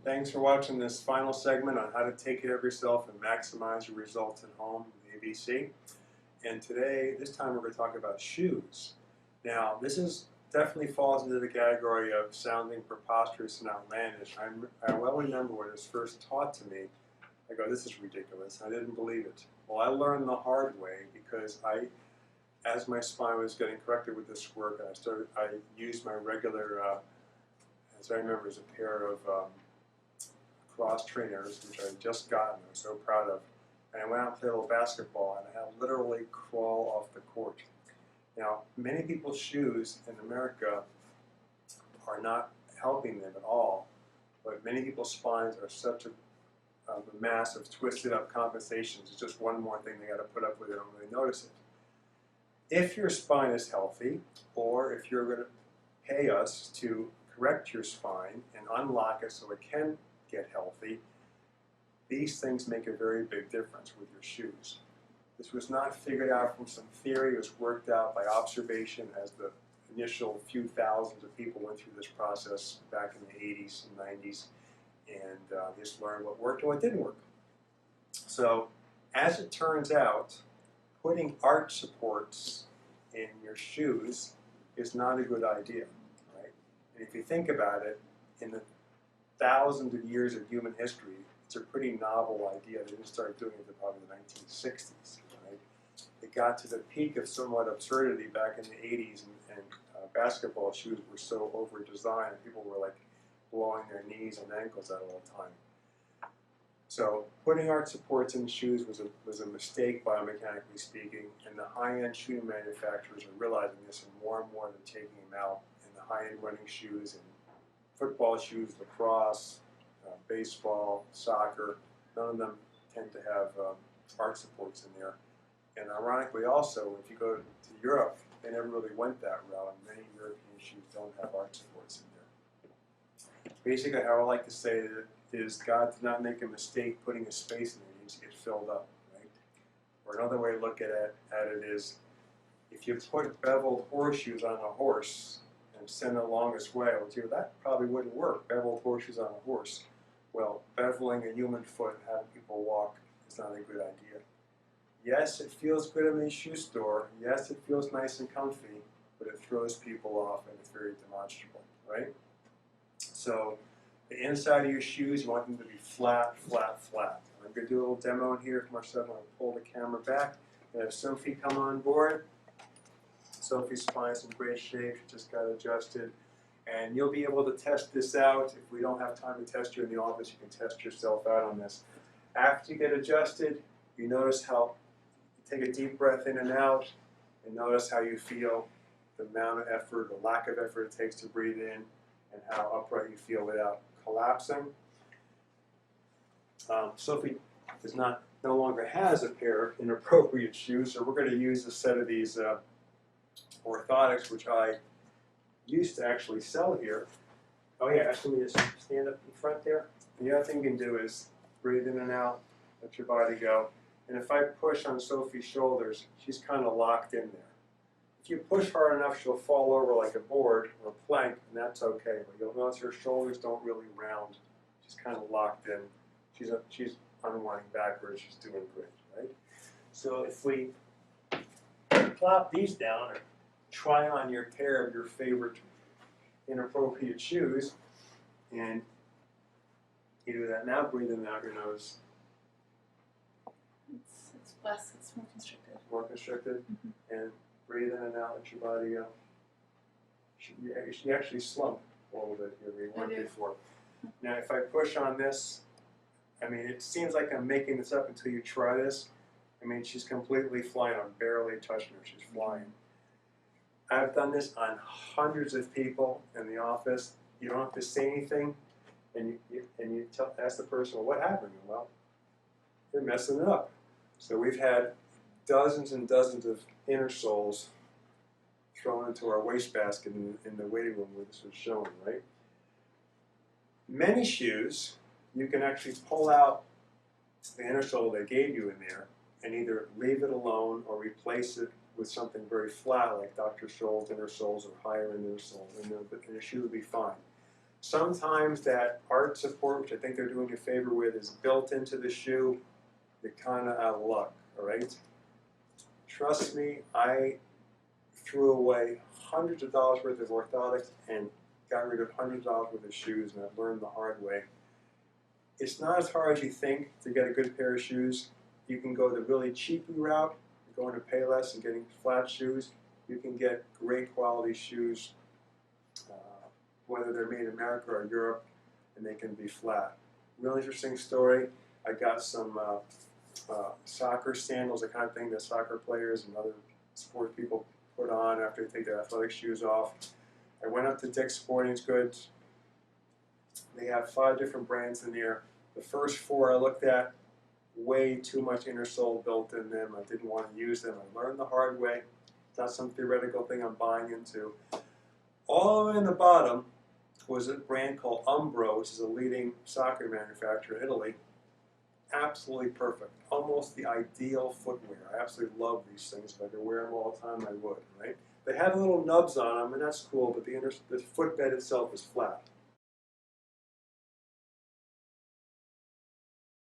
Thanks for watching this final segment on how to take care of yourself and maximize your results at home with ABC. And today, this time we're going to talk about shoes. Now, this is definitely falls into the category of sounding preposterous and outlandish. I well remember when it was first taught to me. I go, this is ridiculous. I didn't believe it. Well, I learned the hard way because as my spine was getting corrected with this work, I used my regular, as I remember, it was a pair of cross trainers, which I had just gotten. I was so proud of. And I went out and played a little basketball, and I had to literally crawl off the court. Now, many people's shoes in America are not helping them at all, but many people's spines are such a mass of twisted up compensations. It's just one more thing they got to put up with. They don't really notice it. If your spine is healthy, or if you're going to pay us to correct your spine and unlock it so it can get healthy, these things make a very big difference with your shoes. This was not figured out from some theory. It was worked out by observation as the initial few thousands of people went through this process back in the 80s and 90s, and just learned what worked and what didn't work. So, as it turns out, putting arch supports in your shoes is not a good idea, right? And if you think about it, in the thousands of years of human history, it's a pretty novel idea. They didn't start doing it until probably the 1960s, right? It got to the peak of somewhat absurdity back in the 80s, and basketball shoes were so over-designed, and people were like blowing their knees and ankles out all the time. So putting arch supports in shoes was a mistake, biomechanically speaking, and the high-end shoe manufacturers are realizing this, and more they're taking them out. And the high-end running shoes and football shoes, lacrosse, baseball, soccer, none of them tend to have arch supports in there. And ironically also, if you go to Europe, they never really went that route, and many European shoes don't have arch supports in there. Basically, how I like to say it is God did not make a mistake putting a space in there. It needs to get filled up, right? Or another way to look at it is, if you put beveled horseshoes on a horse and send it along its way, well, that probably wouldn't work, beveled horseshoes on a horse. Well, beveling a human foot and having people walk is not a good idea. Yes, it feels good in the shoe store. Yes, it feels nice and comfy, but it throws people off and it's very demonstrable, right? So the inside of your shoes, you want them to be flat, flat, flat. I'm going to do a little demo in here. Marcel, I'm going to pull the camera back and have Sophie come on board. Sophie's spine is in great shape. She just got adjusted. And you'll be able to test this out. If we don't have time to test you in the office, you can test yourself out on this. After you get adjusted, you notice how you take a deep breath in and out, and notice how you feel, the amount of effort, the lack of effort it takes to breathe in, and how upright you feel without collapsing. Sophie no longer has a pair of inappropriate shoes, so we're going to use a set of these orthotics, which I used to actually sell here. Oh yeah, actually just stand up in front there. The other thing you can do is breathe in and out, let your body go. And if I push on Sophie's shoulders, she's kind of locked in there. If you push hard enough, she'll fall over like a board or a plank, and that's okay. But you'll notice her shoulders don't really round. She's kind of locked in. She's unwinding backwards. She's doing great, right? So if we plop these down, or try on your pair of your favorite inappropriate shoes, and you do that now, breathe in and out your nose. It's less, it's more constricted. More constricted, and breathe in and out, let your body go. She actually slumped a little bit here, we weren't before. Now if I push on this, I mean, it seems like I'm making this up until you try this. I mean, she's completely flying. I'm barely touching her. She's flying. I've done this on hundreds of people in the office. You don't have to say anything, and you ask the person, well, what happened? Well, they're messing it up. So we've had dozens and dozens of inner soles thrown into our wastebasket in the waiting room where this was shown, right? Many shoes, you can actually pull out the inner sole they gave you in there and either leave it alone or replace it with something very flat like Dr. Scholl's inner soles or higher end inner soles, and the shoe will be fine. Sometimes that arch support, which I think they're doing a favor with, is built into the shoe. You're kind of out of luck, all right? Trust me, I threw away hundreds of dollars worth of orthotics and got rid of hundreds of dollars worth of shoes, and I've learned the hard way. It's not as hard as you think to get a good pair of shoes. You can go the really cheap route, going to Payless and getting flat shoes. You can get great quality shoes, whether they're made in America or Europe, and they can be flat. Real interesting story. I got some soccer sandals, the kind of thing that soccer players and other sports people put on after they take their athletic shoes off. I went up to Dick's Sporting Goods. They have 5 different brands in there. The first 4 I looked at, way too much inner sole built in them. I didn't want to use them. I learned the hard way. It's not some theoretical thing I'm buying into. All the way in the bottom was a brand called Umbro, which is a leading soccer manufacturer in Italy. Absolutely perfect. Almost the ideal footwear. I absolutely love these things. If I could wear them all the time, I would, right? They have little nubs on them, and that's cool, but the footbed itself is flat.